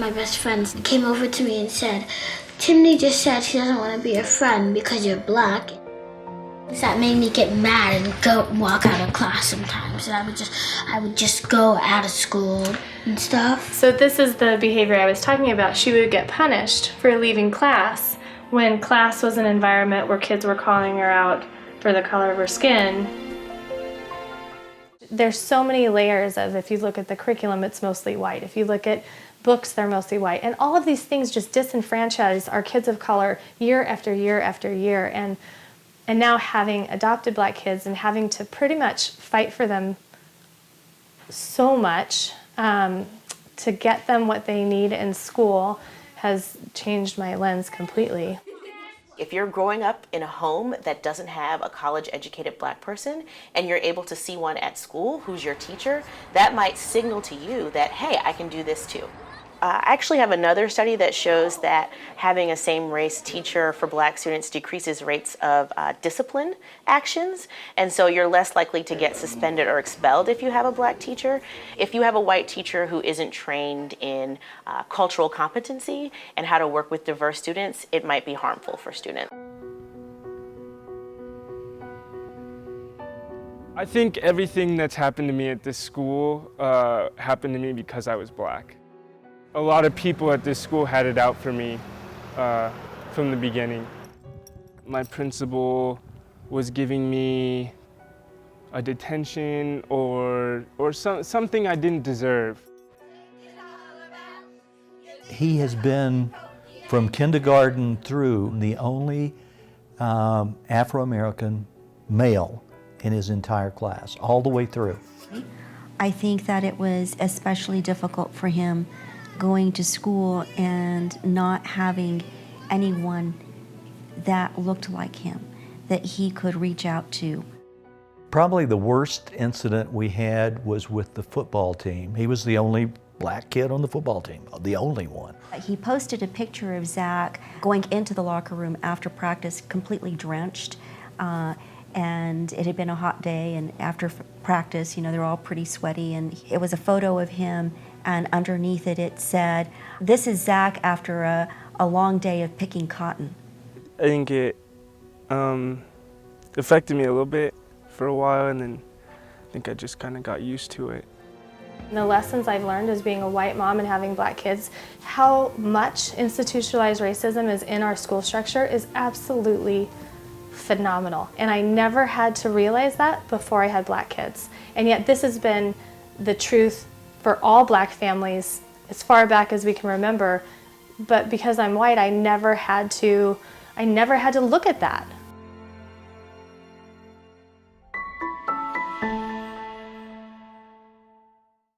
my best friends came over to me and said, Timmy just said she doesn't want to be your friend because you're black. That made me get mad and go walk out of class sometimes. And I would just go out of school and stuff. So this is the behavior I was talking about. She would get punished for leaving class when class was an environment where kids were calling her out for the color of her skin. There's so many layers of, if you look at the curriculum, it's mostly white. If you look at books, they're mostly white. And all of these things just disenfranchise our kids of color year after year after year. And now having adopted black kids and having to pretty much fight for them so much to get them what they need in school has changed my lens completely. If you're growing up in a home that doesn't have a college-educated black person and you're able to see one at school who's your teacher, that might signal to you that, hey, I can do this too. I actually have another study that shows that having a same-race teacher for black students decreases rates of discipline actions, and so you're less likely to get suspended or expelled if you have a black teacher. If you have a white teacher who isn't trained in cultural competency and how to work with diverse students, it might be harmful for students. I think everything that's happened to me at this school happened to me because I was black. A lot of people at this school had it out for me from the beginning. My principal was giving me a detention or something I didn't deserve. He has been, from kindergarten through, the only Afro-American male in his entire class, all the way through. I think that it was especially difficult for him going to school and not having anyone that looked like him that he could reach out to. Probably the worst incident we had was with the football team. He was the only black kid on the football team, the only one. He posted a picture of Zach going into the locker room after practice completely drenched, and it had been a hot day, and after practice, you know, they're all pretty sweaty, and it was a photo of him, and underneath it, it said, "This is Zach after a long day of picking cotton." I think it affected me a little bit for a while, and then I think I just kind of got used to it. And the lessons I've learned as being a white mom and having black kids, how much institutionalized racism is in our school structure is absolutely phenomenal. And I never had to realize that before I had black kids. And yet this has been the truth for all black families as far back as we can remember. But because I'm white, I never had to look at that.